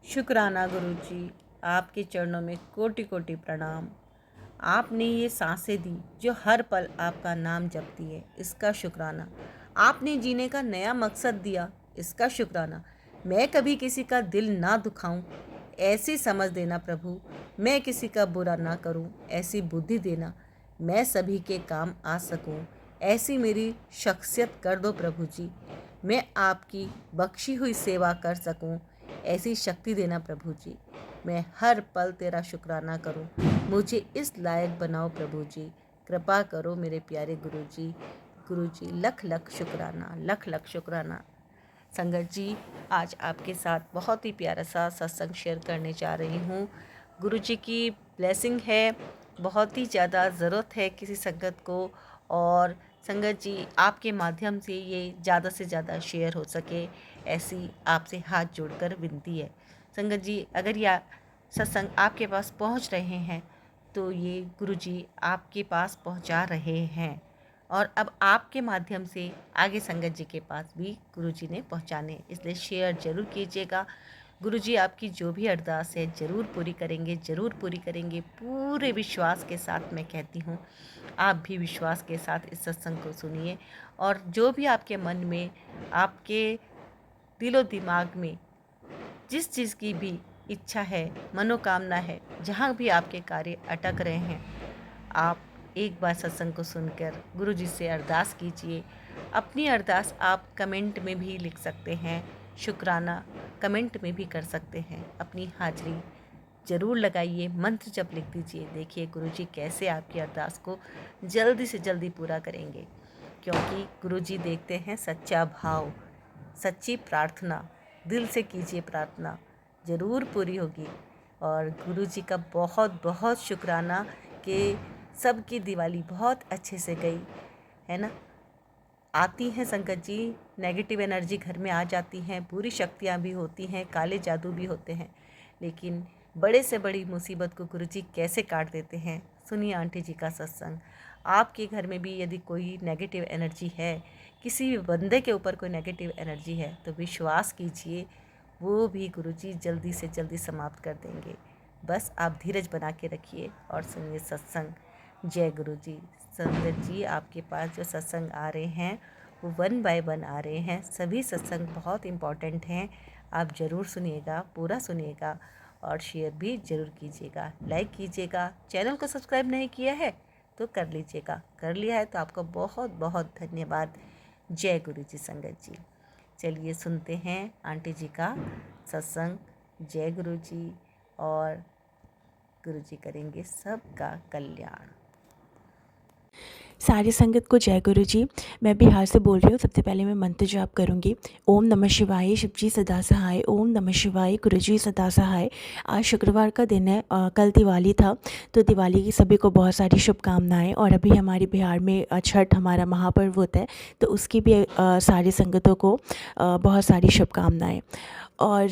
शुक्राना गुरु जी, आपके चरणों में कोटि कोटि प्रणाम। आपने ये सांसें दी जो हर पल आपका नाम जपती है, इसका शुक्राना। आपने जीने का नया मकसद दिया, इसका शुक्राना। मैं कभी किसी का दिल ना दुखाऊं, ऐसी समझ देना प्रभु। मैं किसी का बुरा ना करूं, ऐसी बुद्धि देना। मैं सभी के काम आ सकूं, ऐसी मेरी शख्सियत कर दो प्रभु जी। मैं आपकी बख्शी हुई सेवा कर सकूं, ऐसी शक्ति देना प्रभु जी। मैं हर पल तेरा शुक्राना करूं, मुझे इस लायक बनाओ प्रभु जी। कृपा करो मेरे प्यारे गुरु जी। गुरु जी लख लख शुक्राना, लख लख शुक्राना। संगत जी, आज आपके साथ बहुत ही प्यारा सा सत्संग शेयर करने जा रही हूँ। गुरु जी की ब्लेसिंग है, बहुत ही ज़्यादा ज़रूरत है किसी संगत को, और संगत जी आपके माध्यम से ये ज़्यादा से ज़्यादा शेयर हो सके, ऐसी आपसे हाथ जोड़कर विनती है। संगत जी, अगर यह सत्संग आपके पास पहुंच रहे हैं तो ये गुरु जी आपके पास पहुंचा रहे हैं, और अब आपके माध्यम से आगे संगत जी के पास भी गुरु जी ने पहुंचाने, इसलिए शेयर ज़रूर कीजिएगा। गुरु जी आपकी जो भी अरदास है ज़रूर पूरी करेंगे, ज़रूर पूरी करेंगे। पूरे विश्वास के साथ मैं कहती हूँ, आप भी विश्वास के साथ इस सत्संग को सुनिए, और जो भी आपके मन में, आपके दिलो दिमाग में जिस चीज़ की भी इच्छा है, मनोकामना है, जहाँ भी आपके कार्य अटक रहे हैं, आप एक बार सत्संग को सुनकर गुरु जी से अरदास कीजिए। अपनी अरदास आप कमेंट में भी लिख सकते हैं, शुक्राना कमेंट में भी कर सकते हैं। अपनी हाजिरी ज़रूर लगाइए, मंत्र जप लिख दीजिए। देखिए गुरु जी कैसे आपकी अरदास को जल्दी से जल्दी पूरा करेंगे, क्योंकि गुरु जी देखते हैं सच्चा भाव, सच्ची प्रार्थना। दिल से कीजिए प्रार्थना, ज़रूर पूरी होगी। और गुरु जी का बहुत बहुत शुक्राना कि सबकी दिवाली बहुत अच्छे से गई, है ना। आती हैं संगत जी, नेगेटिव एनर्जी घर में आ जाती हैं, बुरी शक्तियाँ भी होती हैं, काले जादू भी होते हैं, लेकिन बड़े से बड़ी मुसीबत को गुरु जी कैसे काट देते हैं। सुनिए आंटी जी का सत्संग। आपके घर में भी यदि कोई नेगेटिव एनर्जी है, किसी भी बंदे के ऊपर कोई नेगेटिव एनर्जी है, तो विश्वास कीजिए वो भी गुरु जी जल्दी से जल्दी समाप्त कर देंगे। बस आप धीरज बना के रखिए और सुनिए सत्संग। जय गुरु जी। संगत जी, आपके पास जो सत्संग आ रहे हैं वो 1 बाय 1 आ रहे हैं। सभी सत्संग बहुत इम्पॉर्टेंट हैं, आप ज़रूर सुनिएगा, पूरा सुनिएगा, और शेयर भी ज़रूर कीजिएगा, लाइक कीजिएगा। चैनल को सब्सक्राइब नहीं किया है तो कर लीजिएगा, कर लिया है तो आपका बहुत बहुत धन्यवाद। जय गुरु जी। संगत जी, चलिए सुनते हैं आंटी जी का सत्संग। जय गुरु जी, और गुरु जी करेंगे सबका कल्याण। सारी संगत को जय गुरु जी। मैं बिहार से बोल रही हूँ। सबसे पहले मैं मंत्र जाप करूँगी। ओम नमः शिवाय, शिव जी सदा सहाय। ओम नमः शिवाय, गुरु जी सदा सहाय। आज शुक्रवार का दिन है, कल दिवाली था, तो दिवाली की सभी को बहुत सारी शुभकामनाएं। और अभी हमारे बिहार में छठ हमारा महापर्व होता है, तो उसकी भी सारी संगतों को बहुत सारी शुभकामनाएं। और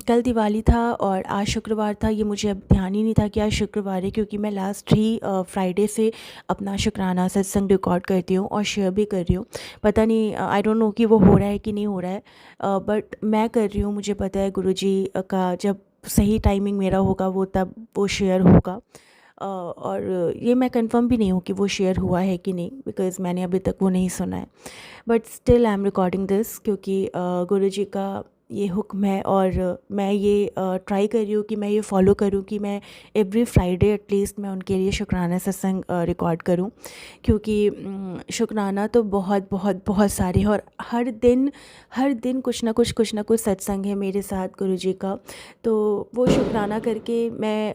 कल दिवाली था और आज शुक्रवार था, ये मुझे अब ध्यान ही नहीं था कि आज शुक्रवार है, क्योंकि मैं लास्ट ही फ्राइडे से अपना शुक्राना सत्संग रिकॉर्ड करती हूँ और शेयर भी कर रही हूँ। पता नहीं, आई डोंट नो कि वो हो रहा है कि नहीं हो रहा है, बट मैं कर रही हूँ। मुझे पता है गुरुजी का जब सही टाइमिंग मेरा होगा वो तब वो शेयर होगा। और ये मैं कंफर्म भी नहीं हूँ कि वो शेयर हुआ है कि नहीं, बिकॉज़ मैंने अभी तक वो नहीं सुना है। But still I am recording this, क्योंकि गुरुजी का ये हुक्म है, और मैं ये ट्राई कर रही हूँ कि मैं ये फ़ॉलो करूँ कि मैं एवरी फ्राइडे एटलीस्ट मैं उनके लिए शुक्राना सत्संग रिकॉर्ड करूँ, क्योंकि शुक्राना तो बहुत बहुत बहुत सारे हैं, और हर दिन कुछ ना कुछ सत्संग है मेरे साथ गुरुजी का। तो वो शुक्राना करके मैं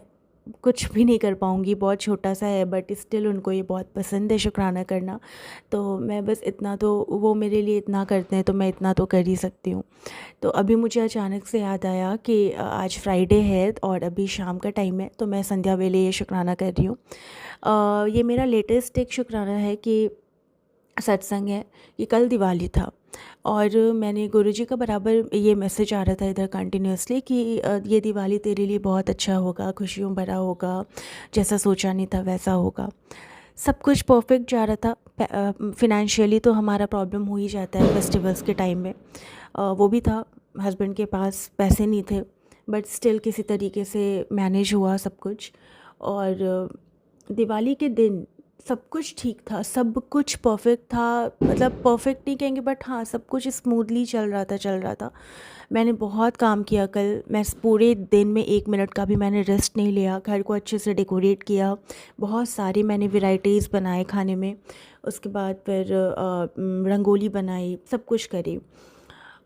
कुछ भी नहीं कर पाऊँगी, बहुत छोटा सा है, बट स्टिल उनको ये बहुत पसंद है शुक्राना करना। तो मैं बस इतना तो, वो मेरे लिए इतना करते हैं तो मैं इतना तो कर ही सकती हूँ। तो अभी मुझे अचानक से याद आया कि आज फ्राइडे है और अभी शाम का टाइम है, तो मैं संध्या वेले ये शुक्राना कर रही हूँ। ये मेरा लेटेस्ट एक शुक्राना है कि सत्संग है कि कल दिवाली था, और मैंने गुरुजी का बराबर ये मैसेज आ रहा था इधर कंटिन्यूसली कि ये दिवाली तेरे लिए बहुत अच्छा होगा, खुशियों भरा होगा, जैसा सोचा नहीं था वैसा होगा। सब कुछ परफेक्ट जा रहा था। फिनेंशियली तो हमारा प्रॉब्लम हो ही जाता है फेस्टिवल्स के टाइम में, वो भी था। हस्बैंड के पास पैसे नहीं थे, बट स्टिल किसी तरीके से मैनेज हुआ सब कुछ। और दिवाली के दिन सब कुछ ठीक था, सब कुछ परफेक्ट था, मतलब परफेक्ट नहीं कहेंगे बट हाँ सब कुछ स्मूथली चल रहा था। मैंने बहुत काम किया कल, मैं पूरे दिन में 1 मिनट का भी मैंने रेस्ट नहीं लिया। घर को अच्छे से डेकोरेट किया, बहुत सारी मैंने वैरायटीज़ बनाए खाने में। उसके बाद फिर रंगोली बनाई, सब कुछ करी।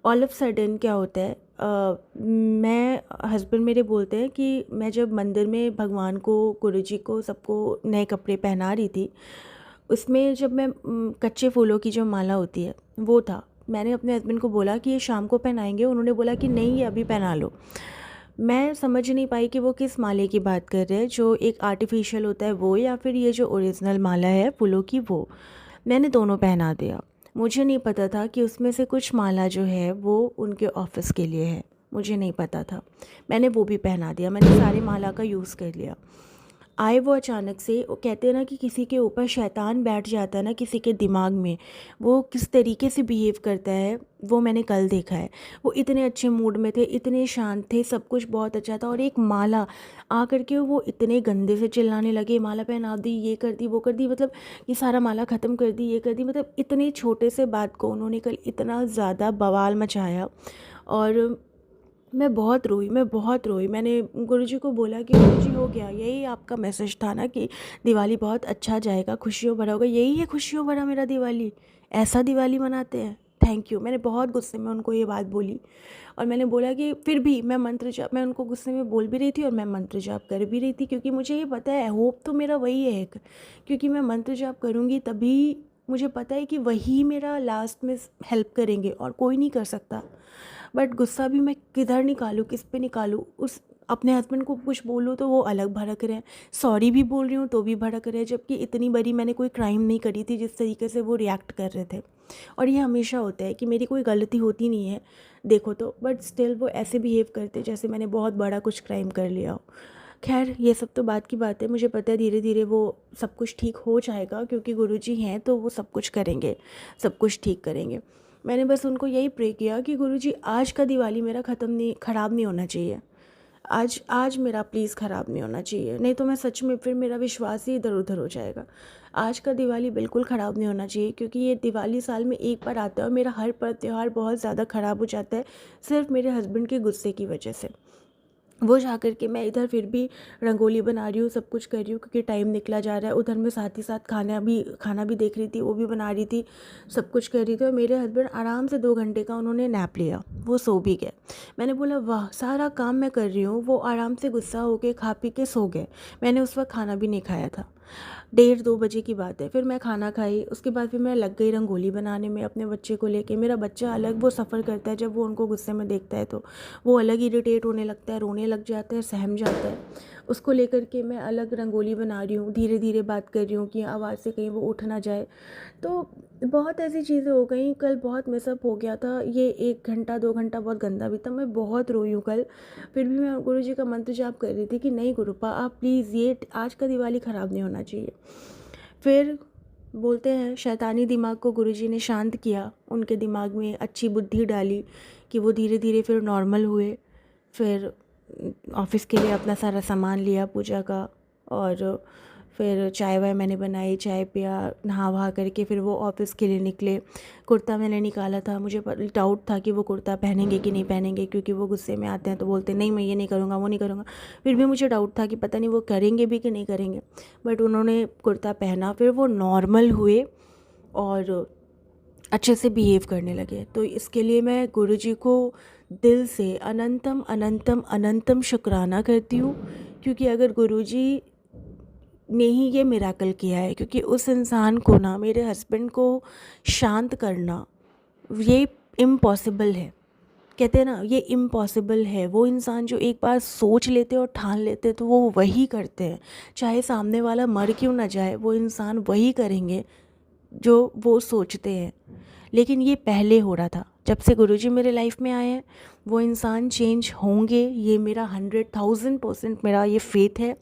ऑल ऑफ सडन क्या होता है, मैं हस्बैंड मेरे बोलते हैं कि मैं जब मंदिर में भगवान को, गुरुजी को, सबको नए कपड़े पहना रही थी, उसमें जब मैं कच्चे फूलों की जो माला होती है वो था। मैंने अपने हस्बैंड को बोला कि ये शाम को पहनाएंगे, उन्होंने बोला कि नहीं ये अभी पहना लो। मैं समझ नहीं पाई कि वो किस माले की बात कर रहे हैं, जो एक आर्टिफिशियल होता है वो, या फिर ये जो ओरिजिनल माला है फूलों की वो। मैंने दोनों पहना दिया। मुझे नहीं पता था कि उसमें से कुछ माला जो है वो उनके ऑफिस के लिए है, मुझे नहीं पता था। मैंने वो भी पहना दिया, मैंने सारे माला का यूज़ कर लिया। आए वो अचानक से, वो कहते हैं ना कि किसी के ऊपर शैतान बैठ जाता है ना, किसी के दिमाग में, वो किस तरीके से बिहेव करता है वो मैंने कल देखा है। वो इतने अच्छे मूड में थे, इतने शांत थे, सब कुछ बहुत अच्छा था, और एक माला आकर के वो इतने गंदे से चिल्लाने लगे, माला पहना दी, ये कर दी, वो कर दी, मतलब ये सारा माला ख़त्म कर दी, ये कर दी, मतलब इतने छोटे से बात को उन्होंने कल इतना ज़्यादा बवाल मचाया। और मैं बहुत रोई, मैं बहुत रोई। मैंने गुरुजी को बोला कि गुरुजी हो गया, यही आपका मैसेज था ना कि दिवाली बहुत अच्छा जाएगा, खुशियों भरा होगा, यही है खुशियों भरा मेरा दिवाली, ऐसा दिवाली मनाते हैं, थैंक यू। मैंने बहुत गुस्से में उनको ये बात बोली, और मैंने बोला कि फिर भी मैं मंत्र जाप, मैं उनको गुस्से में बोल भी रही थी और मैं मंत्र जाप कर भी रही थी, क्योंकि मुझे ये पता है, होप तो मेरा वही है एक, क्योंकि मैं मंत्र जाप करूँगी तभी मुझे पता है कि वही मेरा लास्ट में हेल्प करेंगे और कोई नहीं कर सकता। बट गुस्सा भी मैं किधर निकालूँ, किस पे निकालूँ? उस अपने हस्बैंड को कुछ बोलूँ तो वो अलग भड़क रहे हैं, सॉरी भी बोल रही हूँ तो भी भड़क रहे हैं, जबकि इतनी बड़ी मैंने कोई क्राइम नहीं करी थी जिस तरीके से वो रिएक्ट कर रहे थे। और ये हमेशा होता है कि मेरी कोई गलती होती नहीं है देखो तो, बट स्टिल वो ऐसे बिहेव करते जैसे मैंने बहुत बड़ा कुछ क्राइम कर लिया हो। खैर ये सब तो बात की बात है, मुझे पता है धीरे धीरे वो सब कुछ ठीक हो जाएगा, क्योंकि गुरुजी हैं तो वो सब कुछ करेंगे, सब कुछ ठीक करेंगे। मैंने बस उनको यही प्रे किया कि गुरुजी आज का दिवाली मेरा ख़राब नहीं होना चाहिए, आज आज मेरा प्लीज़ ख़राब नहीं होना चाहिए, नहीं तो मैं सच में फिर मेरा विश्वास ही इधर उधर हो जाएगा। आज का दिवाली बिल्कुल ख़राब नहीं होना चाहिए, क्योंकि ये दिवाली साल में एक बार आता है और मेरा हर पर्व त्यौहार बहुत ज़्यादा ख़राब हो जाता है सिर्फ मेरे हस्बैंड के गुस्से की वजह से। वो जा कर के, मैं इधर फिर भी रंगोली बना रही हूँ, सब कुछ कर रही हूँ क्योंकि टाइम निकला जा रहा है, उधर मैं साथ ही साथ खाना भी देख रही थी, वो भी बना रही थी, सब कुछ कर रही थी। और मेरे हस्बैंड आराम से 2 घंटे का उन्होंने नैप लिया, वो सो भी गए। मैंने बोला वाह, सारा काम मैं कर रही हूँ, वो आराम से गुस्सा होके खा पी के सो गए। मैंने उस वक्त खाना भी नहीं खाया था, 1:30-2 बजे की बात है। फिर मैं खाना खाई, उसके बाद फिर मैं लग गई रंगोली बनाने में अपने बच्चे को लेके। मेरा बच्चा अलग वो सफ़र करता है, जब वो उनको गुस्से में देखता है तो वो अलग इरिटेट होने लगता है, रोने लग जाता है, सहम जाता है। उसको लेकर के मैं अलग रंगोली बना रही हूँ, धीरे धीरे बात कर रही हूँ कि आवाज़ से कहीं वो उठ ना जाए। तो बहुत ऐसी चीज़ें हो गई, कल बहुत मिसअप हो गया था। ये 1 घंटा 2 घंटा बहुत गंदा भी था, मैं बहुत रोई हूँ कल। फिर भी मैं गुरुजी का मंत्र जाप कर रही थी कि नहीं गुरुपा, आप प्लीज़ ये आज का दिवाली ख़राब नहीं होना चाहिए। फिर बोलते हैं शैतानी दिमाग को गुरुजी ने शांत किया, उनके दिमाग में अच्छी बुद्धि डाली कि वो धीरे धीरे फिर नॉर्मल हुए। फिर ऑफ़िस के लिए अपना सारा सामान लिया पूजा का, और फिर चाय वाय मैंने बनाई, चाय पिया, नहा वहा करके फिर वो ऑफ़िस के लिए निकले। कुर्ता मैंने निकाला था, मुझे डाउट था कि वो कुर्ता पहनेंगे कि नहीं पहनेंगे, क्योंकि वो गुस्से में आते हैं तो बोलते नहीं मैं ये नहीं करूँगा, वो नहीं करूँगा। फिर भी मुझे डाउट था कि पता नहीं वो करेंगे भी कि नहीं करेंगे, बट उन्होंने कुर्ता पहना, फिर वो नॉर्मल हुए और अच्छे से बिहेव करने लगे। तो इसके लिए मैं गुरुजी को दिल से अनंतम अनंतम अनंतम शुक्राना करती हूँ, क्योंकि अगर गुरुजी ने ही ये मिराकल किया है, क्योंकि उस इंसान को ना, मेरे हस्बैंड को शांत करना ये इम्पॉसिबल है। कहते हैं ना ये इम्पॉसिबल है। वो इंसान जो एक बार सोच लेते और ठान लेते तो वो वही करते हैं, चाहे सामने वाला मर क्यों ना जाए, वो इंसान वही करेंगे जो वो सोचते हैं। लेकिन ये पहले हो रहा था, जब से गुरुजी मेरे लाइफ में आए हैं वो इंसान चेंज होंगे, ये मेरा 100,000% मेरा ये फेथ है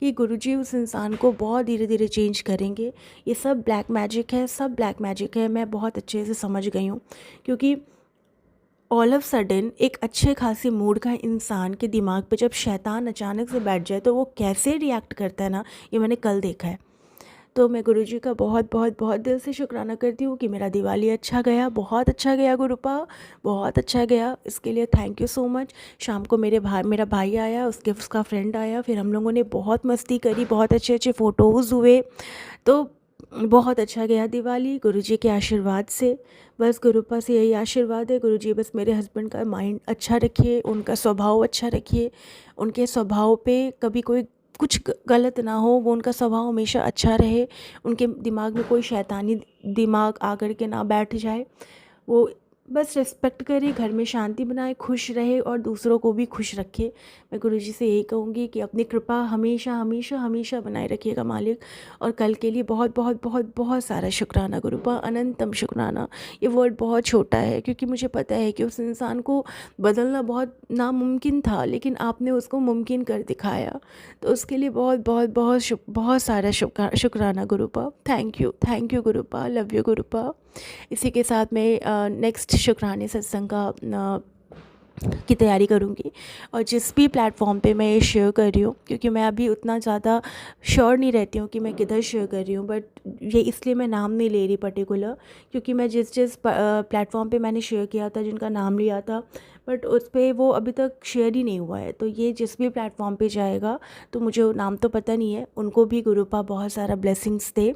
कि गुरुजी उस इंसान को बहुत धीरे धीरे चेंज करेंगे। ये सब ब्लैक मैजिक है, सब ब्लैक मैजिक है, मैं बहुत अच्छे से समझ गई हूँ। क्योंकि ऑल ऑफ सडन एक अच्छे खासे मूड का इंसान के दिमाग पे जब शैतान अचानक से बैठ जाए तो वो कैसे रिएक्ट करता है ना, ये मैंने कल देखा है। तो मैं गुरुजी का बहुत बहुत बहुत दिल से शुक्राना करती हूँ कि मेरा दिवाली अच्छा गया, बहुत अच्छा गया गुरुपा, बहुत अच्छा गया। इसके लिए थैंक यू सो मच। शाम को मेरा भाई आया, उसका फ्रेंड आया, फिर हम लोगों ने बहुत मस्ती करी, बहुत अच्छे अच्छे फ़ोटोज़ हुए। तो बहुत अच्छा गया दिवाली गुरुजी के आशीर्वाद से। बस गुरुपा से यही आशीर्वाद है, गुरुजी बस मेरे हस्बैंड का माइंड अच्छा रखिए, उनका स्वभाव अच्छा रखिए, उनके स्वभाव पे कभी कोई कुछ गलत ना हो, वो उनका स्वभाव हमेशा अच्छा रहे, उनके दिमाग में कोई शैतानी दिमाग आकर के ना बैठ जाए। वो बस रिस्पेक्ट करे, घर में शांति बनाए, खुश रहे और दूसरों को भी खुश रखे। मैं गुरुजी से यही कहूँगी कि अपनी कृपा हमेशा हमेशा हमेशा बनाए रखिएगा मालिक। और कल के लिए बहुत बहुत बहुत बहुत सारा शुक्राना गुरुपा, अनंतम शुक्राना। ये वर्ड बहुत छोटा है क्योंकि मुझे पता है कि उस इंसान को बदलना बहुत नामुमकिन था, लेकिन आपने उसको मुमकिन कर दिखाया। तो उसके लिए बहुत बहुत बहुत बहुत सारा शुक्राना गुरुपा। थैंक यू गुरुपा, लव यू गुरुपा। इसी के साथ मैं नेक्स्ट शुक्राने सत्संग की तैयारी करूँगी, और जिस भी प्लेटफॉर्म पे मैं ये शेयर कर रही हूँ, क्योंकि मैं अभी उतना ज़्यादा श्योर नहीं रहती हूँ कि मैं किधर शेयर कर रही हूँ, बट ये इसलिए मैं नाम नहीं ले रही पर्टिकुलर, क्योंकि मैं जिस प्लेटफॉर्म पे मैंने शेयर किया था, जिनका नाम लिया था, बट उस पर वो अभी तक शेयर ही नहीं हुआ है। तो ये जिस भी प्लेटफॉर्म पे जाएगा, तो मुझे वो नाम तो पता नहीं है, उनको भी गुरुपा बहुत सारा ब्लेसिंग्स दे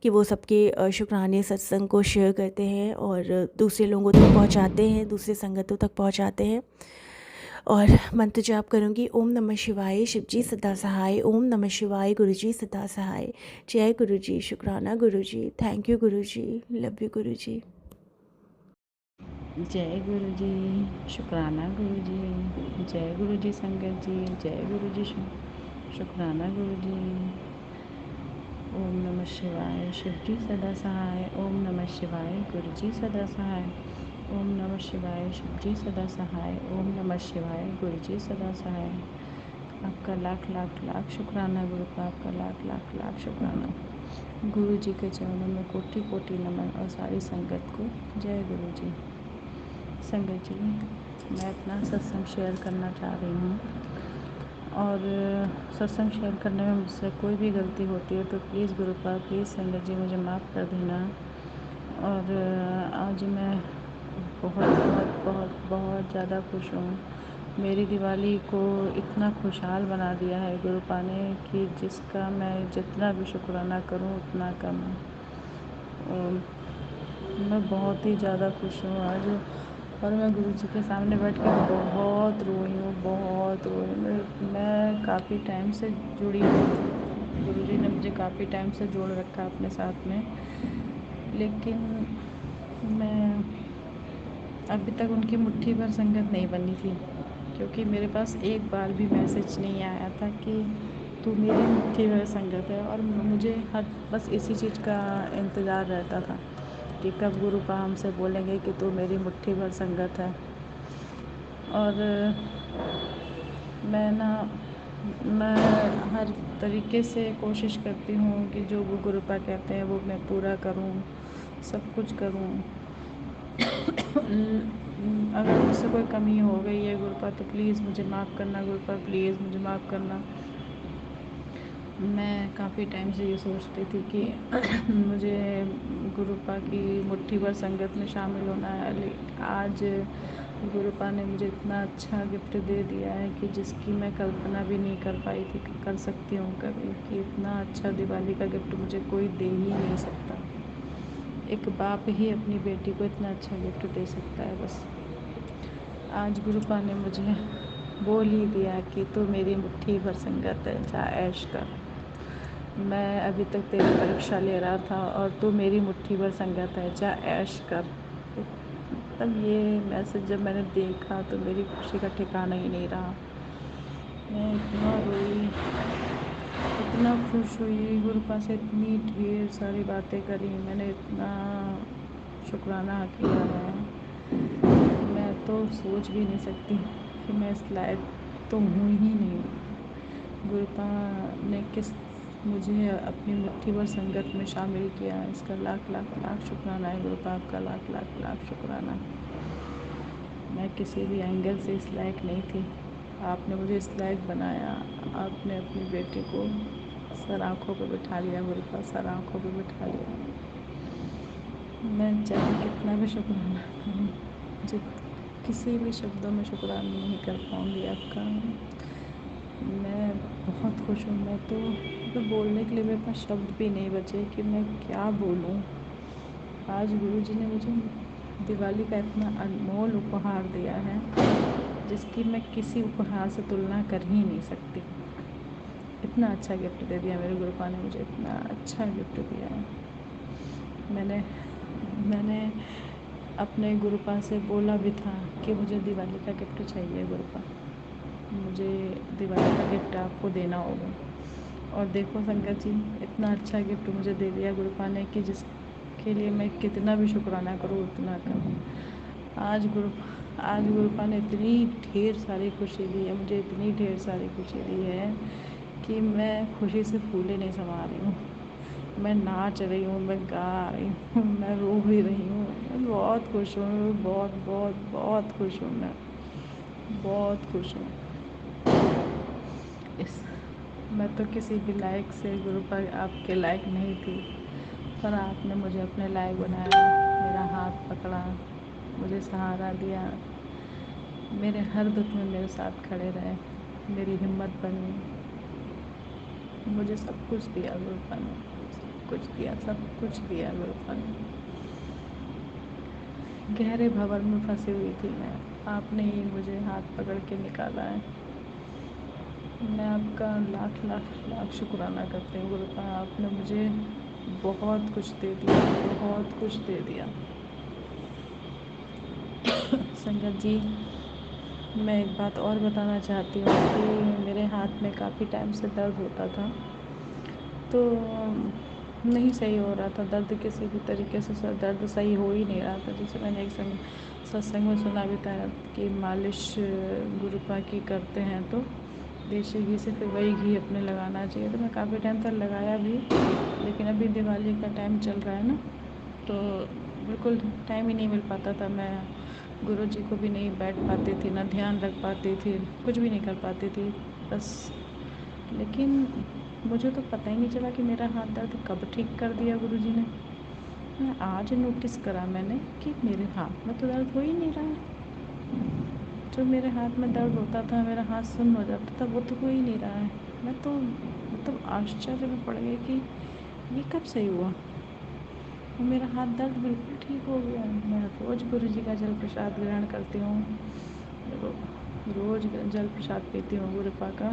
कि वो सबके शुक्राने सत्संग को शेयर करते हैं और दूसरे लोगों तक पहुंचाते हैं, दूसरे संगतों तक पहुंचाते हैं। और मंत्र जाप करूँगी, ओम नमः शिवाय, शिवजी सदा सहाय, ओम नमः शिवाय, गुरुजी सदा सहाय। जय गुरुजी, शुक्राना गुरुजी, थैंक यू गुरुजी, लव यू गुरुजी। जय गुरु जी, शुक्राना गुरु जी, जय गुरु जी संगत जी, जय गुरु जी शुक्राना गुरु जी। ओम नमः शिवाय, शिव जी सदा सहाय, ओम नमः शिवाय, गुरु जी सदा सहाय, ओम नमः शिवाय, शिव जी सदा सहाय, ओम नमः शिवाय, गुरु जी सदा सहाय। आपका लाख लाख लाख शुक्राना गुरु का, आपका लाख लाख लाख शुक्राना। गुरु जी के चरणों में कोटि कोटि नमन और सारी संगत को जय गुरु जी। संगत जी, मैं अपना सत्संग शेयर करना चाह रही हूँ, और सत्संग शेयर करने में मुझसे कोई भी गलती होती है तो प्लीज़ गुरुपा, प्लीज़ संगत जी मुझे माफ़ कर देना। और आज मैं बहुत बहुत बहुत बहुत ज़्यादा खुश हूँ। मेरी दिवाली को इतना खुशहाल बना दिया है गुरुपा ने कि जिसका मैं जितना भी शुक्राना करूँ उतना कम है। मैं बहुत ही ज़्यादा खुश हूँ आज, और मैं गुरु जी के सामने बैठ कर बहुत रोई हूँ, बहुत रोई। मैं काफ़ी टाइम से जुड़ी हुई थी, गुरु जी ने मुझे काफ़ी टाइम से जोड़ रखा अपने साथ में, लेकिन मैं अभी तक उनकी मुट्ठी भर संगत नहीं बनी थी, क्योंकि मेरे पास एक बार भी मैसेज नहीं आया था कि तू मेरी मुट्ठी भर संगत है। और मुझे बस इसी चीज़ का इंतज़ार रहता था कि कब गुरुपा हमसे बोलेंगे कि तू मेरी मुट्ठी भर संगत है। और मैं हर तरीके से कोशिश करती हूँ कि जो वो गुरुपा कहते हैं वो मैं पूरा करूँ, सब कुछ करूँ। अगर मुझसे कोई कमी हो गई है गुरुपा तो प्लीज़ मुझे माफ़ करना, गुरुपा प्लीज़ मुझे माफ़ करना। मैं काफ़ी टाइम से ये सोचती थी कि मुझे गुरुपा की मुट्ठी भर संगत में शामिल होना है, लेकिन आज गुरुपा ने मुझे इतना अच्छा गिफ्ट दे दिया है कि जिसकी मैं कल्पना भी नहीं कर पाई थी कि कर सकती हूँ कभी, कि इतना अच्छा दिवाली का गिफ्ट मुझे कोई दे ही नहीं सकता। एक बाप ही अपनी बेटी को इतना अच्छा गिफ्ट दे सकता है। बस आज गुरुपा ने मुझे बोल ही दिया कि तू मेरी मुट्ठी भर संगत है, जा ऐश कर। मैं अभी तक तेरी परीक्षा ले रहा था और तू मेरी मुट्ठी भर संगत है, जा ऐश कर। तब ये मैसेज जब मैंने देखा तो मेरी खुशी का ठिकाना ही नहीं रहा। मैं इतना रोई, इतना खुश हुई, गुरुपा से इतनी ढेर सारी बातें करी, मैंने इतना शुक्राना किया है, मैं तो सोच भी नहीं सकती कि मैं इस लायक तो हूँ ही नहीं। गुरुपा ने मुझे अपनी मुट्ठी भर संगत में शामिल किया, इसका लाख लाख लाख शुक्राना है गुरुपा, आपका लाख लाख लाख शुक्राना। मैं किसी भी एंगल से इस लायक नहीं थी। आपने मुझे इस लायक बनाया। आपने अपनी बेटी को सर आँखों पे बिठा लिया, गुरुपा सर आँखों पे बिठा लिया। मैं चाहे कितना भी शुक्राना करूँ, मुझे किसी भी शब्दों में शुक्राना नहीं कर पाऊँगी आपका। मैं बहुत खुश हूँ। मैं तो मतलब बोलने के लिए मेरे पास शब्द भी नहीं बचे कि मैं क्या बोलूँ। आज गुरुजी ने मुझे दिवाली का इतना अनमोल उपहार दिया है जिसकी मैं किसी उपहार से तुलना कर ही नहीं सकती। इतना अच्छा गिफ्ट दे दिया मेरे गुरुपा ने मुझे, इतना अच्छा गिफ्ट दिया है। मैंने अपने गुरुपा से बोला भी था कि मुझे दिवाली का गिफ्ट चाहिए गुरुपा, मुझे दिवाली का गिफ्ट आपको देना होगा। और देखो संगत जी, इतना अच्छा गिफ्ट मुझे दे दिया गुरुपा ने कि जिसके लिए मैं कितना भी शुक्राना करूँ उतना कम। आज गुरुपा ने इतनी ढेर सारी खुशी दी है मुझे, इतनी ढेर सारी खुशी दी है कि मैं खुशी से फूले नहीं समा रही हूँ। मैं नाच रही हूँ, मैं गा रही हूँ, मैं रो भी रही हूँ। मैं बहुत खुश हूँ, बहुत बहुत बहुत खुश हूँ। मैं बहुत खुश हूँ। मैं तो किसी भी लायक से गुरुपा आपके लायक नहीं थी, पर आपने मुझे अपने लायक बनाया, मेरा हाथ पकड़ा, मुझे सहारा दिया, मेरे हर दुख में मेरे साथ खड़े रहे, मेरी हिम्मत बनी। मुझे सब कुछ दिया गुरुपा ने, सब कुछ दिया, सब कुछ दिया गुरुपा ने। गहरे भंवर में फंसी हुई थी मैं, आपने ही मुझे हाथ पकड़ के निकाला है। मैं आपका लाख लाख लाख शुक्राना करती हूँ गुरुपा। आपने मुझे बहुत कुछ दे दिया, बहुत कुछ दे दिया। संगत जी, मैं एक बात और बताना चाहती हूँ कि मेरे हाथ में काफ़ी टाइम से दर्द होता था, तो नहीं सही हो रहा था दर्द, किसी भी तरीके से दर्द सही हो ही नहीं रहा था। जैसे मैंने एक सत्संग में सुना भी था कि मालिश गुरुपा की करते हैं तो देसी घी से फिर वही घी अपने लगाना चाहिए। तो मैं काफ़ी टाइम तक लगाया भी, लेकिन अभी दिवाली का टाइम चल रहा है ना, तो बिल्कुल टाइम ही नहीं मिल पाता था। मैं गुरुजी को भी नहीं बैठ पाती थी, ना ध्यान रख पाती थी, कुछ भी नहीं कर पाती थी बस। लेकिन मुझे तो पता ही नहीं चला कि मेरा हाथ दर्द कब ठीक कर दिया गुरुजी ने। मैं आज नोटिस करा मैंने कि मेरे हाथ में तो दर्द हो ही नहीं रहा है। जो मेरे हाथ में दर्द होता था, मेरा हाथ सुन्न हो जाता था, वो तो हो ही नहीं रहा है। मैं तो मतलब आश्चर्य में पड़ गई कि ये कब सही हुआ, और मेरा हाथ दर्द बिल्कुल ठीक हो गया। मैं रोज़ गुरुजी का जल प्रसाद ग्रहण करती हूँ, रोज़ जल प्रसाद पीती हूँ गुरुपा का,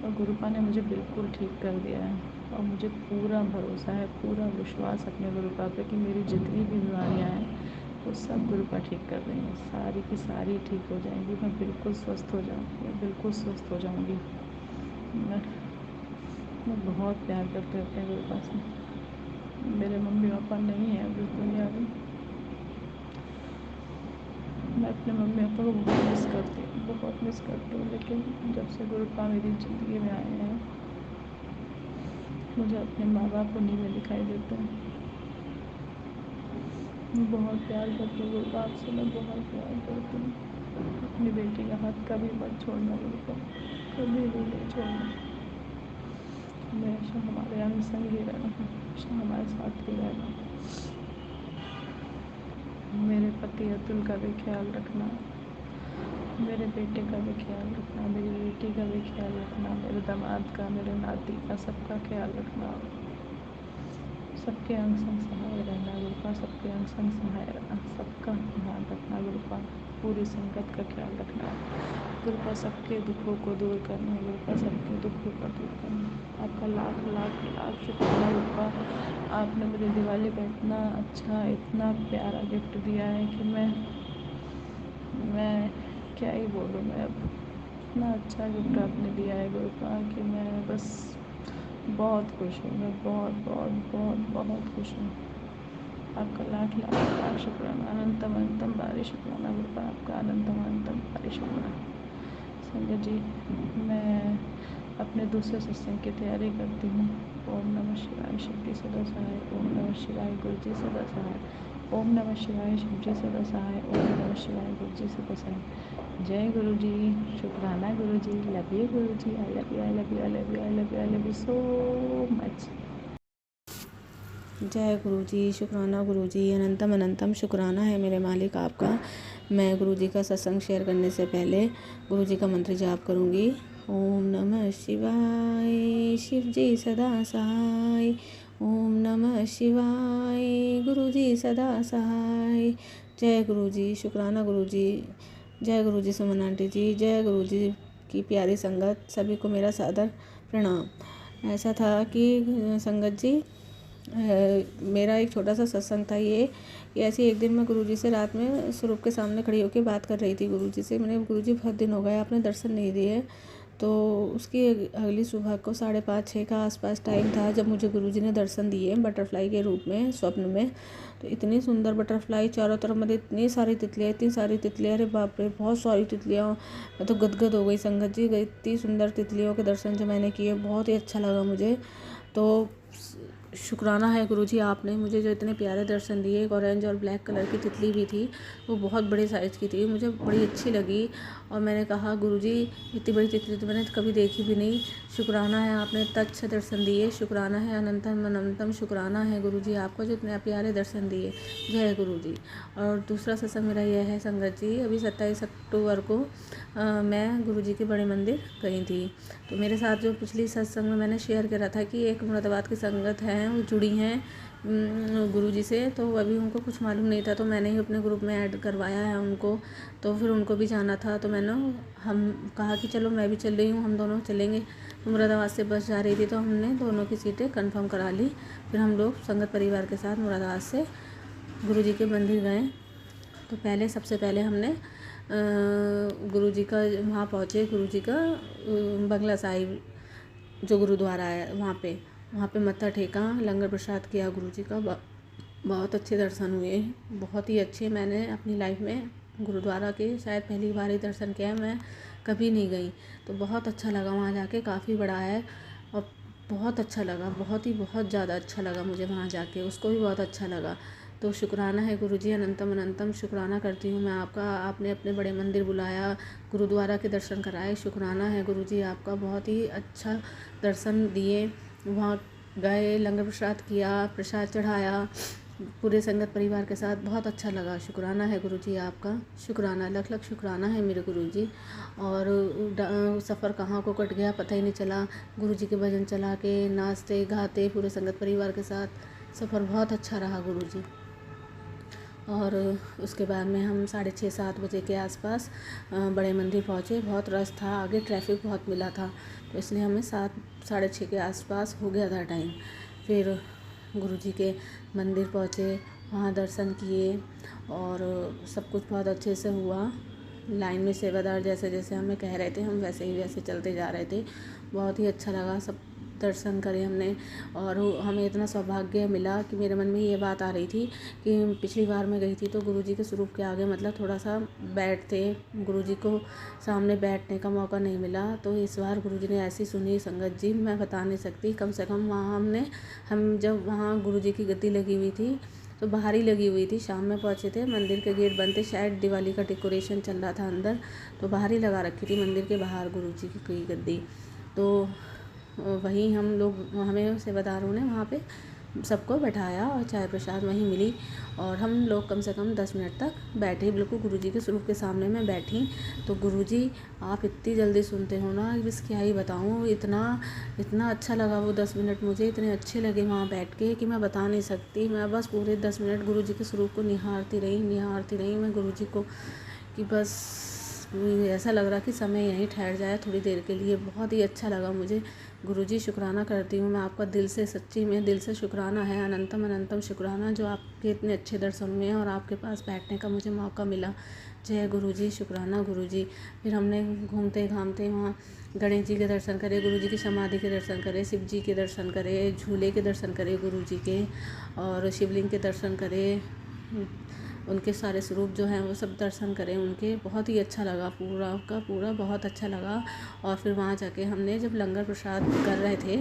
और गुरुपा ने मुझे बिल्कुल ठीक कर दिया है। और मुझे पूरा भरोसा है, पूरा विश्वास अपने गुरुपा पे कि मेरी जितनी भी बीमारियाँ हैं वो सब गुरुपा ठीक कर देंगे, सारी की सारी ठीक हो जाएंगी। मैं बिल्कुल स्वस्थ हो जाऊँगी, मैं बिल्कुल स्वस्थ हो जाऊँगी। मैं बहुत प्यार करती हूँ अपने गुरुपा से। मेरे मम्मी पापा नहीं हैं अब इस दुनिया में, मैं अपने मम्मी पापा को बहुत मिस करती हूँ, बहुत मिस करती हूँ। लेकिन जब से गुरुपा मेरी ज़िंदगी में आए हैं, मुझे अपने माँ बाप उन्हीं में दिखाई देते हैं। मैं बहुत प्यार करती हूँ गुरुपा आपसे, मैं बहुत प्यार करती हूँ। अपनी बेटी का हाथ कभी मत छोड़ना गुरुपा, कभी भी नहीं छोड़ना। हमेशा हमारे अंग संग ही रहना, हमेशा हमारे साथ ही रहना। मेरे पति अतुल का भी ख्याल रखना, मेरे बेटे का भी ख्याल रखना, मेरी बेटी का भी ख्याल रखना, मेरे दामाद का, मेरे नाती का, सबका ख्याल रखना। सबके अंग संग सहाय रहना गुरुपा, सबके अंग संग सहाय रहना, सबका ध्यान रखना गुरुपा, पूरी संगत का ख्याल रखना गुरुपा, सबके दुखों को दूर करना गुरुपा, सबके दुखों को दूर करना। आपका लाख लाख लाख शुक्रिया गुरुपा। आपने मुझे दिवाली का इतना अच्छा, इतना प्यारा गिफ्ट दिया है कि मैं क्या ही बोलूँ। मैं अब इतना अच्छा गिफ्ट आपने दिया है गुरुपा कि मैं बस बहुत खुश हूँ। मैं बहुत बहुत बहुत बहुत खुश हूँ। आपका लाख लाख लाख शुक्राना, अनंतम अनंतम बारी शुक्राना गुरुपा, आपका अनंतम अनंतम बारी शुक्राना। संगत जी, मैं अपने दूसरे सत्संग की तैयारी करती हूँ। ओम नमः शिवाय, शक्ति सदा सहाय। ओम नमः शिवाय, गुरु जी सदा सहाय। ओम नमः शिवाय शिव जी सदा सहाय। ओम नमः शिवाय गुरु जी सदा सहाय। जय गुरु जी, शुक्राना गुरु जी, लव यू गुरु जी, I love you, I love you, I love you, I love you, I love you so much. जय गुरु जी, शुक्राना गुरु जी, अनंतम अनंतम शुक्राना है मेरे मालिक आपका। मैं गुरु जी का सत्संग शेयर करने से पहले गुरु जी का मंत्र जाप करूँगी। ओम नमः शिवाय शिव जी सदा सहाय। ओम नमः शिवाय गुरु जी सदा सहाय। जय गुरु जी, शुक्राना गुरु जी। जय गुरु जी सुमन आंटी जी। जय गुरु जी की प्यारी संगत, सभी को मेरा सादर प्रणाम। ऐसा था कि संगत जी, मेरा एक छोटा सा सत्संग था ये ऐसे एक दिन मैं गुरुजी से रात में स्वरूप के सामने खड़ी होकर बात कर रही थी गुरुजी से। मैंने गुरुजी बहुत दिन हो गए आपने दर्शन नहीं दिए। तो उसकी अगली सुबह को 5:30-6 का आसपास टाइम था जब मुझे गुरुजी ने दर्शन दिए बटरफ्लाई के रूप में स्वप्न में। तो इतनी सुंदर बटरफ्लाई, चारों तरफ मतलब इतनी सारी तितलियाँ, अरे बाप रे बहुत सारी तितलियाँ। मैं तो गदगद हो गई संगत जी, इतनी सुंदर तितलियों के दर्शन जो मैंने किए बहुत ही अच्छा लगा मुझे। तो शुक्राना है गुरुजी, आपने मुझे जो इतने प्यारे दर्शन दिए। एक ऑरेंज और ब्लैक कलर की तितली भी थी, वो बहुत बड़े साइज़ की थी, मुझे बड़ी अच्छी लगी। और मैंने कहा गुरुजी इतनी बड़ी तितली तो मैंने कभी देखी भी नहीं। शुक्राना है आपने इतना अच्छे दर्शन दिए। शुक्राना है, अनंतम अनंतम शुक्राना है गुरुजी आपका जो इतने प्यारे दर्शन दिए। जय गुरुजी। और दूसरा सत्संग मेरा यह है संगत जी, अभी 27 अक्टूबर को मैं गुरुजी के बड़े मंदिर गई थी। तो मेरे साथ जो पिछली सत्संग में मैंने शेयर करा था कि एक मुरादाबाद की संगत है, वो जुड़ी हैं गुरुजी से, तो अभी उनको कुछ मालूम नहीं था, तो मैंने ही अपने ग्रुप में ऐड करवाया है उनको। तो फिर उनको भी जाना था, तो हम कहा कि चलो मैं भी चल रही हूँ, हम दोनों चलेंगे। तो मुरादाबाद से बस जा रही थी, तो हमने दोनों की सीटें कंफर्म करा ली। फिर हम लोग संगत परिवार के साथ मुरादाबाद से गुरुजी के मंदिर गए। तो सबसे पहले हमने गुरुजी का वहाँ पहुँचे, गुरुजी का बंगला साहिब जो गुरुद्वारा है वहाँ पे मत्था टेका, लंगर प्रसाद किया गुरुजी का। बहुत अच्छे दर्शन हुए, बहुत ही अच्छे। मैंने अपनी लाइफ में गुरुद्वारा के शायद पहली बार ही दर्शन किया है, मैं कभी नहीं गई। तो बहुत अच्छा लगा वहाँ जाके, काफ़ी बड़ा है और बहुत अच्छा लगा, बहुत ज़्यादा अच्छा लगा मुझे वहाँ जाके, उसको भी बहुत अच्छा लगा। तो शुक्राना है गुरुजी, अनंतम अनंतम शुक्राना करती हूँ मैं आपका। आपने अपने बड़े मंदिर बुलाया, गुरुद्वारा के दर्शन कराए। शुक्राना है गुरुजी आपका, बहुत ही अच्छा दर्शन दिए। वहाँ गए, लंगर प्रसाद किया, प्रसाद चढ़ाया पूरे संगत परिवार के साथ, बहुत अच्छा लगा। शुक्राना है गुरुजी आपका, शुक्राना, लख लख शुक्राना है मेरे गुरुजी। और सफ़र कहाँ को कट गया पता ही नहीं चला। गुरुजी के भजन चला के नाचते गाते पूरे संगत परिवार के साथ, सफ़र बहुत अच्छा रहा गुरुजी। और उसके बाद में हम 6:30-7 बजे के आसपास बड़े मंदिर पहुँचे। बहुत रश था, आगे ट्रैफिक बहुत मिला था, तो इसलिए हमें 7-6:30 के आसपास हो गया था टाइम। फिर गुरुजी के मंदिर पहुँचे, वहाँ दर्शन किए और सब कुछ बहुत अच्छे से हुआ। लाइन में सेवादार जैसे जैसे हमें कह रहे थे, हम वैसे चलते जा रहे थे। बहुत ही अच्छा लगा, सब दर्शन करे हमने। और हमें इतना सौभाग्य मिला कि मेरे मन में ये बात आ रही थी कि पिछली बार मैं गई थी तो गुरुजी के स्वरूप के आगे मतलब थोड़ा सा बैठते, गुरुजी को सामने बैठने का मौका नहीं मिला। तो इस बार गुरुजी ने ऐसी सुनी संगत जी, मैं बता नहीं सकती। कम से कम वहाँ हम जब वहाँ गुरुजी की गद्दी लगी हुई थी तो बाहर ही लगी हुई थी। शाम में पहुँचे थे, मंदिर के गेट बंद थे, शायद दिवाली का डेकोरेशन चल रहा था अंदर, तो बाहर ही लगा रखी थी मंदिर के बाहर गुरुजी की गद्दी। तो वहीं हमें सेवादारों ने वहाँ पे सबको बैठाया और चाय प्रसाद वहीं मिली। और हम लोग कम से कम 10 मिनट तक बैठे, बिल्कुल गुरुजी के स्वरूप के सामने मैं बैठी। तो गुरुजी आप इतनी जल्दी सुनते हो ना, बस क्या ही बताऊँ, इतना अच्छा लगा वो 10 मिनट, मुझे इतने अच्छे लगे वहाँ बैठ के कि मैं बता नहीं सकती। मैं बस पूरे 10 मिनट गुरुजी के स्वरूप को निहारती रही मैं गुरुजी को, कि बस ऐसा लग रहा कि समय यहीं ठहर जाए थोड़ी देर के लिए। बहुत ही अच्छा लगा मुझे। गुरुजी शुक्राना करती हूँ मैं आपका दिल से, सच्ची में दिल से शुक्राना है, अनंतम अनंतम शुक्राना जो आपके इतने अच्छे दर्शन हुए हैं और आपके पास बैठने का मुझे मौका मिला। जय गुरुजी, शुक्राना गुरुजी। फिर हमने घूमते घामते वहाँ गणेश जी के दर्शन करे, गुरुजी की समाधि के दर्शन करे, शिव जी के दर्शन करे, झूले के दर्शन करे गुरुजी के, और शिवलिंग के दर्शन करे, उनके सारे स्वरूप जो हैं वो सब दर्शन करें उनके। बहुत ही अच्छा लगा, पूरा का पूरा बहुत अच्छा लगा। और फिर वहाँ जाके हमने जब लंगर प्रसाद कर रहे थे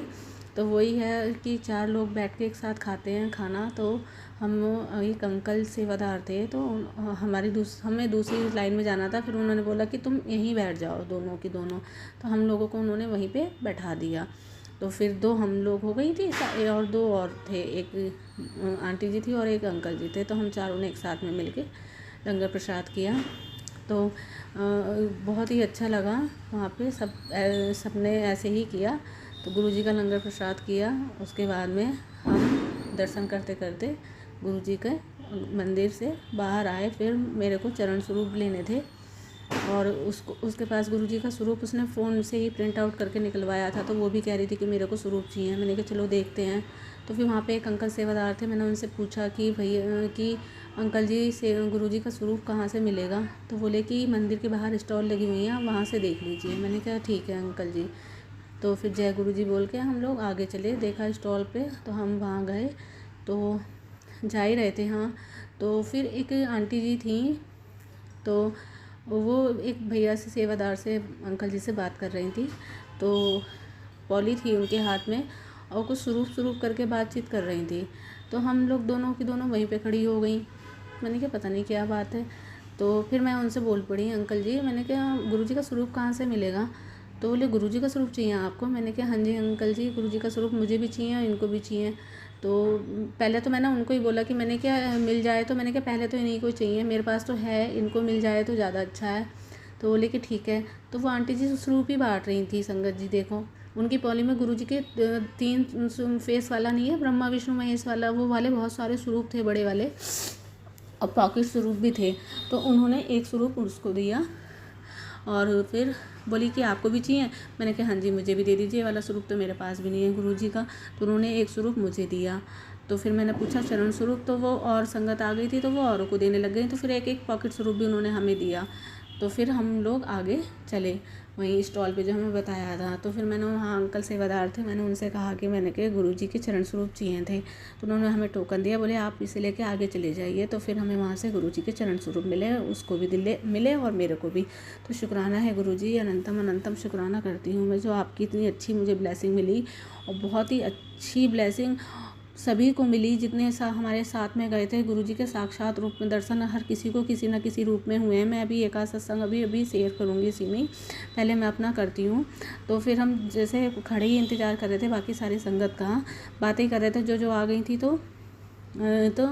तो वही है कि 4 लोग बैठ के एक साथ खाते हैं खाना। तो हम एक अंकल सेवादार थे, तो हमें दूसरी लाइन में जाना था। फिर उन्होंने बोला कि तुम यहीं बैठ जाओ दोनों की दोनों। तो हम लोगों को उन्होंने वहीं पे बैठा दिया। तो फिर 2 हम लोग हो गई थी और 2 और थे, एक आंटी जी थी और एक अंकल जी थे। तो हम चारों ने एक साथ में मिलके लंगर प्रसाद किया। तो बहुत ही अच्छा लगा वहाँ पे। सबने ऐसे ही किया। तो गुरुजी का लंगर प्रसाद किया। उसके बाद में हम दर्शन करते करते गुरुजी के मंदिर से बाहर आए। फिर मेरे को चरण स्वरूप लेने थे और उसके पास गुरुजी का स्वरूप उसने फ़ोन से ही प्रिंट आउट करके निकलवाया था। तो वो भी कह रही थी कि मेरे को स्वरूप चाहिए। मैंने कहा चलो देखते हैं। तो फिर वहाँ पे एक अंकल सेवादार थे। मैंने उनसे पूछा कि भैया कि अंकल जी से गुरुजी का स्वरूप कहाँ से मिलेगा? तो बोले कि मंदिर के बाहर स्टॉल लगी हुई हैं, वहाँ से देख लीजिए। मैंने कहा ठीक है अंकल जी। तो फिर जय गुरुजी बोल के हम लोग आगे चले, देखा स्टॉल पे। तो हम वहाँ गए, तो जा ही रहे थे। हाँ, तो फिर एक आंटी जी थी, तो वो एक भैया से सेवादार से अंकल जी से बात कर रही थी। तो पॉली थी उनके हाथ में और कुछ स्वरूप करके बातचीत कर रही थी। तो हम लोग दोनों की दोनों वहीं पे खड़ी हो गई। मैंने कहा पता नहीं क्या बात है। तो फिर मैं उनसे बोल पड़ी, अंकल जी, मैंने कहा गुरुजी का स्वरूप कहाँ से मिलेगा? तो बोले गुरुजी का स्वरूप चाहिए आपको? मैंने कहा हाँ जी अंकल जी, गुरुजी का स्वरूप मुझे भी चाहिए और इनको भी चाहिए। तो पहले तो मैंने उनको ही बोला कि मैंने क्या मिल जाए, तो मैंने कहा पहले तो इन्हीं को चाहिए, मेरे पास तो है, इनको मिल जाए तो ज़्यादा अच्छा है। तो बोले कि ठीक है। तो वो आंटी जी स्वरूप ही बांट रही थी। संगत जी देखो, उनकी पौली में गुरुजी के 3 फेस वाला नहीं है, ब्रह्मा विष्णु महेश वाला, वो वाले बहुत सारे स्वरूप थे बड़े वाले और पॉकेट स्वरूप भी थे। तो उन्होंने एक स्वरूप उसको दिया और फिर बोली कि आपको भी चाहिए? मैंने कहा हाँ जी मुझे भी दे दीजिए, ये वाला स्वरूप तो मेरे पास भी नहीं है गुरुजी का। तो उन्होंने एक स्वरूप मुझे दिया। तो फिर मैंने पूछा चरण स्वरूप, तो वो और संगत आ गई थी तो वो औरों को देने लग गई। तो फिर एक एक पॉकेट स्वरूप भी उन्होंने हमें दिया। तो फिर हम लोग आगे चले वहीं स्टॉल पे जो हमें बताया था। तो फिर मैंने वहाँ अंकल सेवादार थे, मैंने उनसे कहा कि मैंने के गुरुजी के चरण स्वरूप चाहिए थे। तो उन्होंने हमें टोकन दिया, बोले आप इसे लेके आगे चले जाइए। तो फिर हमें वहाँ से गुरुजी के चरण स्वरूप मिले, उसको भी मिले और मेरे को भी। तो शुक्राना है गुरुजी, अनंतम अनंतम शुक्राना करती हूँ मैं, जो आपकी इतनी अच्छी मुझे ब्लेसिंग मिली। और बहुत ही अच्छी ब्लेसिंग सभी को मिली जितने हमारे साथ में गए थे। गुरुजी के साक्षात रूप में दर्शन हर किसी को किसी न किसी रूप में हुए हैं। मैं अभी एक सत्संग अभी शेयर करूँगी इसी में, पहले मैं अपना करती हूँ। तो फिर हम जैसे खड़े ही इंतज़ार कर रहे थे, बाकी सारी संगत का बातें कर रहे थे जो आ गई थी। तो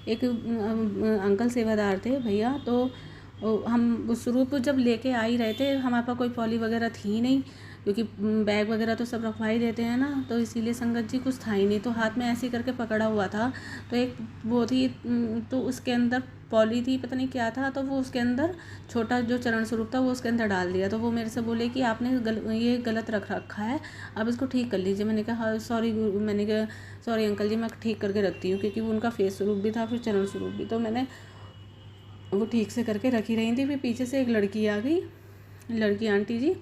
एक अंकल सेवादार थे भैया, तो हम स्वरूप जब लेके आ ही रहे थे, हमारे पास कोई पॉली वगैरह थी नहीं, क्योंकि बैग वगैरह तो सब रखवा ही देते हैं ना। तो इसीलिए संगत जी कुछ था ही नहीं। तो हाथ में ऐसे करके पकड़ा हुआ था। तो एक वो थी, तो उसके अंदर पॉली थी, पता नहीं क्या था। तो वो उसके अंदर छोटा जो चरण स्वरूप था वो उसके अंदर डाल दिया। तो वो मेरे से बोले कि आपने ये गलत रख रखा है, अब इसको ठीक कर लीजिए। मैंने कहा हाँ सॉरी, मैंने कहा सॉरी अंकल जी, मैं ठीक करके रखती हूँ, क्योंकि वो उनका फेस स्वरूप भी था फिर चरण स्वरूप भी। तो मैंने वो ठीक से करके रखी रही थी। फिर पीछे से एक लड़की आ गई, लड़की आंटी जी।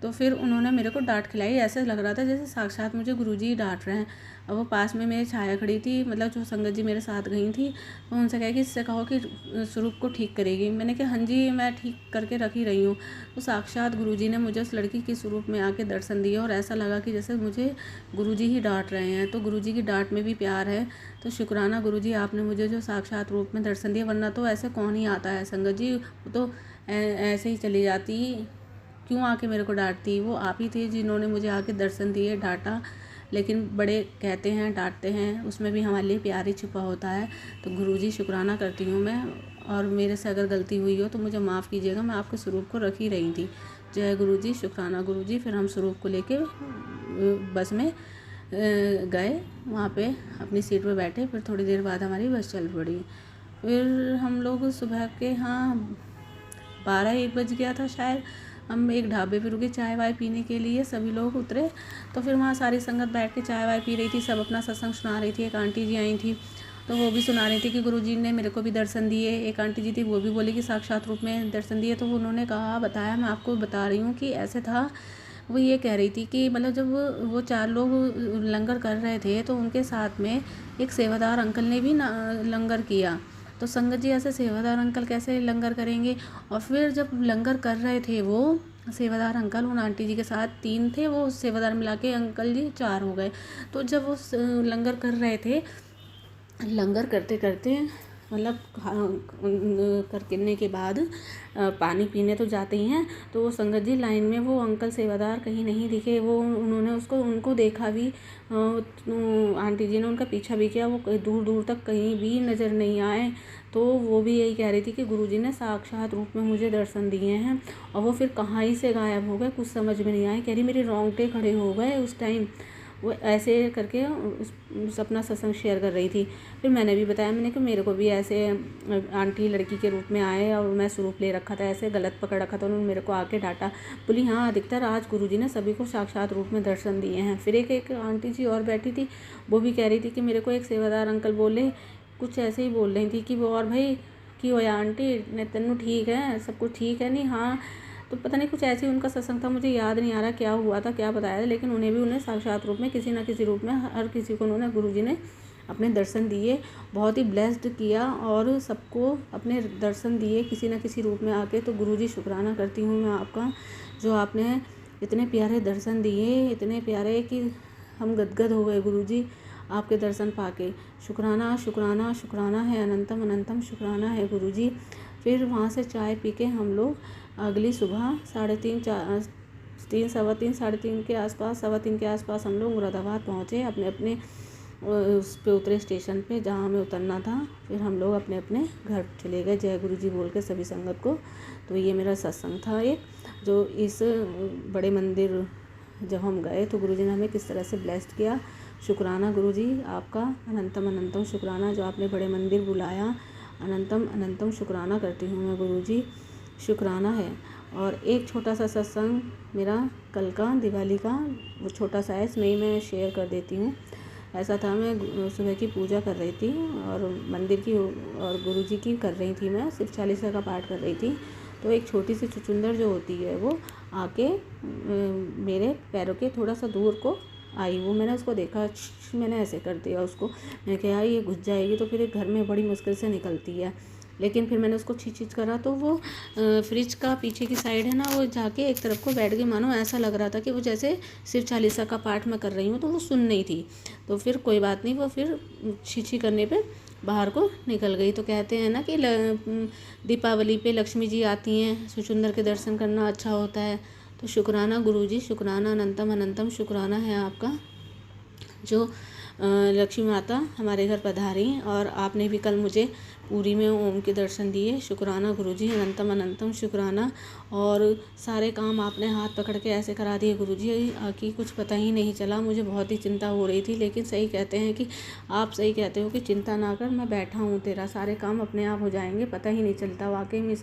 तो फिर उन्होंने मेरे को डांट खिलाई। ऐसे लग रहा था जैसे साक्षात मुझे गुरुजी ही डांट रहे हैं। अब वो पास में मेरी छाया खड़ी थी, मतलब जो संगत जी मेरे साथ गई थी। तो उनसे कहा कि इससे कहो कि स्वरूप को ठीक करेगी। मैंने कहा हाँ जी मैं ठीक करके रख ही रही हूँ। तो साक्षात गुरुजी ने मुझे उस लड़की के स्वरूप में आके दर्शन दिया और ऐसा लगा कि जैसे मुझे गुरुजी ही डांट रहे हैं। तो गुरुजी की डांट में भी प्यार है। तो शुक्राना गुरुजी, आपने मुझे जो साक्षात रूप में दर्शन दिया, वरना तो ऐसे कौन ही आता है संगत जी, वो तो ऐसे ही चली जाती, क्यों आके मेरे को डांटती। वो आप ही थे जिन्होंने मुझे आके दर्शन दिए, डांटा। लेकिन बड़े कहते हैं डांटते हैं, उसमें भी हमारे लिए प्यार ही छुपा होता है। तो गुरुजी शुक्राना करती हूँ मैं, और मेरे से अगर गलती हुई हो तो मुझे माफ़ कीजिएगा, मैं आपके स्वरूप को रख ही रही थी। जय गुरुजी, शुक्राना गुरुजी। फिर हम स्वरूप को लेके बस में गए, वहाँ पे अपनी सीट पे बैठे। फिर थोड़ी देर बाद हमारी बस चल पड़ी। फिर हम लोग सुबह के 12-1 बज गया था शायद, हम एक ढाबे पे रुके चाय वाय पीने के लिए, सभी लोग उतरे। तो फिर वहाँ सारी संगत बैठ के चाय वाय पी रही थी, सब अपना सत्संग सुना रही थी। एक आंटी जी आई थी तो वो भी सुना रही थी कि गुरुजी ने मेरे को भी दर्शन दिए। एक आंटी जी थी वो भी बोली कि साक्षात रूप में दर्शन दिए। तो उन्होंने कहा, बताया, मैं आपको बता रही हूँ कि ऐसे था। वो ये कह रही थी कि मतलब जब वो 4 लोग लंगर कर रहे थे तो उनके साथ में एक सेवादार अंकल ने भी लंगर किया। तो संगत जी ऐसे सेवादार अंकल कैसे लंगर करेंगे? और फिर जब लंगर कर रहे थे वो, सेवादार अंकल उन आंटी जी के साथ 3 थे, वो सेवादार मिला के अंकल जी 4 हो गए। तो जब वो लंगर कर रहे थे, लंगर करते करते मतलब करने के बाद पानी पीने तो जाते ही हैं, तो वो संगत जी लाइन में वो अंकल सेवादार कहीं नहीं दिखे। वो उन्होंने उनको देखा भी, आंटी जी ने उनका पीछा भी किया, वो दूर दूर तक कहीं भी नज़र नहीं आए। तो वो भी यही कह रही थी कि गुरुजी ने साक्षात रूप में मुझे दर्शन दिए हैं, और वो फिर कहाँ ही से गायब हो गए, कुछ समझ में नहीं आया। कह रही मेरे रोंगटे खड़े हो गए उस टाइम। वो ऐसे करके उस अपना सत्संग शेयर कर रही थी। फिर मैंने भी बताया, मैंने कि मेरे को भी ऐसे आंटी लड़की के रूप में आए और मैं स्वरूप ले रखा था, ऐसे गलत पकड़ रखा था। उन्होंने मेरे को आके डांटा। बोली हाँ अधिकतर आज गुरुजी ने सभी को साक्षात रूप में दर्शन दिए हैं। फिर एक आंटी जी और बैठी थी, वो भी कह रही थी कि मेरे को एक सेवादार अंकल बोले, कुछ ऐसे ही बोल रही थी कि वो और भाई की होया आंटी ने तेनू ठीक है, सब कुछ ठीक है नहीं। हाँ तो पता नहीं कुछ ऐसे ही उनका सत्संग था, मुझे याद नहीं आ रहा क्या हुआ था, क्या बताया था, लेकिन उन्हें साक्षात रूप में किसी न किसी रूप में हर किसी को उन्होंने गुरुजी ने अपने दर्शन दिए, बहुत ही ब्लेस्ड किया और सबको अपने दर्शन दिए किसी न किसी रूप में आके। तो गुरुजी शुक्राना करती हूँ मैं आपका, जो आपने इतने प्यारे दर्शन दिए, इतने प्यारे कि हम गदगद हो गए गुरुजी आपके दर्शन पाके। शुक्राना शुक्राना शुक्राना है, अनंतम अनंतम शुक्राना है गुरुजी। फिर वहाँ से चाय पी के हम लोग अगली सुबह 3:30 सवा 3 3:30 के आसपास 3:15 के आसपास हम लोग मुरादाबाद पहुँचे। अपने अपने उस पे उतरे स्टेशन पे जहाँ हमें उतरना था। फिर हम लोग अपने अपने घर चले गए जय गुरुजी बोल के सभी संगत को। तो ये मेरा सत्संग था एक, जो इस बड़े मंदिर जब हम गए तो गुरुजी ने हमें किस तरह से ब्लेस्ड किया। शुक्राना गुरुजी आपका, अनंतम अनंतम शुक्राना जो आपने बड़े मंदिर बुलाया, अनंतम अनंतम शुक्राना करती हूँ मैं गुरुजी, शुक्राना है। और एक छोटा सा सत्संग मेरा कल का दिवाली का, वो छोटा सा है, इसमें ही मैं शेयर कर देती हूँ। ऐसा था, मैं सुबह की पूजा कर रही थी और मंदिर की और गुरुजी की कर रही थी, मैं सिर्फ 40 का पाठ कर रही थी। तो एक छोटी सी चुचुंदर जो होती है वो आके मेरे पैरों के थोड़ा सा दूर को आई। वो मैंने उसको देखा, मैंने ऐसे कर दिया उसको, मैंने कहा यार ये घुस जाएगी तो फिर घर में बड़ी मुश्किल से निकलती है। लेकिन फिर मैंने उसको छींच करा तो वो फ्रिज का पीछे की साइड है ना, वो जाके एक तरफ को बैठ गई। मानो ऐसा लग रहा था कि वो जैसे सिर्फ 40 का पाठ मैं कर रही हूँ तो वो सुन नहीं थी। तो फिर कोई बात नहीं, वो फिर छींची करने पे बाहर को निकल गई। तो कहते हैं ना कि दीपावली पे लक्ष्मी जी आती हैं, सुचुंदर के दर्शन करना अच्छा होता है। तो शुक्राना गुरुजी, शुक्राना अनंतम अनंतम शुक्राना है आपका, जो लक्ष्मी माता हमारे घर पधारी और आपने भी कल मुझे पूरी में ओम के दर्शन दिए। शुक्राना गुरुजी, अनंतम अनंतम शुक्राना। और सारे काम आपने हाथ पकड़ के ऐसे करा दिए गुरुजी कि कुछ पता ही नहीं चला। मुझे बहुत ही चिंता हो रही थी, लेकिन सही कहते हैं कि आप सही कहते हो कि चिंता ना कर, मैं बैठा हूँ तेरा, सारे काम अपने आप हो जाएंगे, पता ही नहीं चलता। वाकई में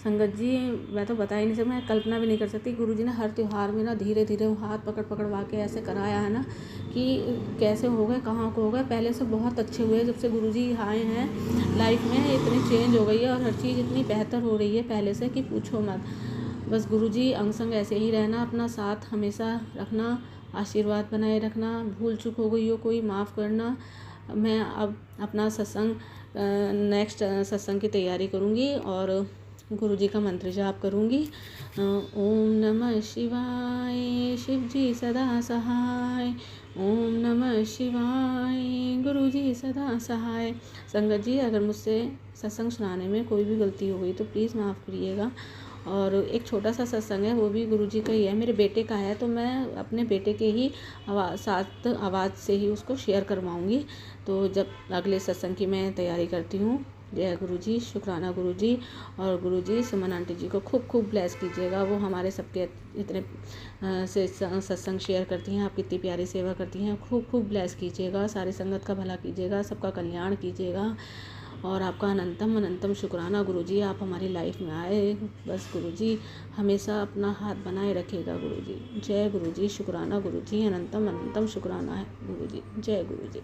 संगत जी मैं तो बता ही नहीं सकती, मैं कल्पना भी नहीं कर सकती। गुरुजी ने हर त्यौहार में ना धीरे धीरे वो हाथ पकड़वा के ऐसे कराया है ना कि कैसे हो गए, कहाँ को हो गए। पहले से बहुत अच्छे हुए, जब से गुरुजी आए हैं लाइफ में इतनी चेंज हो गई है और हर चीज़ इतनी बेहतर हो रही है पहले से कि पूछो मत। बस गुरुजी अंग संग ऐसे ही रहना, अपना साथ हमेशा रखना, आशीर्वाद बनाए रखना। भूल चूक हो गई हो कोई माफ़ करना। मैं अब अपना सत्संग नेक्स्ट सत्संग की तैयारी करूँगी और गुरुजी का मंत्र जाप करूँगी। ओम नमः शिवाय, शिव जी सदा सहाय। ओम नमः शिवाय, गुरुजी सदा सहाय। संगत जी अगर मुझसे सत्संग सुनाने में कोई भी गलती हो गई तो प्लीज़ माफ़ करिएगा। और एक छोटा सा सत्संग है, वो भी गुरुजी का ही है, मेरे बेटे का है, तो मैं अपने बेटे के ही आवाज़ से ही उसको शेयर करवाऊँगी। तो जब अगले सत्संग की मैं तैयारी करती हूँ। जय गुरुजी, शुक्राना गुरुजी। और गुरुजी सुमन आंटी जी को खूब खूब ब्लेस कीजिएगा, वो हमारे सबके इतने से सत्संग शेयर करती हैं, आप कितनी प्यारी सेवा करती हैं, खूब खूब ब्लेस कीजिएगा, सारी संगत का भला कीजिएगा, सबका कल्याण कीजिएगा। और आपका अनंतम अनंतम शुक्राना गुरुजी, आप हमारी लाइफ में आए, बस गुरुजी हमेशा अपना हाथ बनाए रखिएगा गुरुजी। जय गुरुजी, शुक्राना गुरुजी, अनंतम अनंतम शुक्राना है गुरुजी। जय गुरुजी।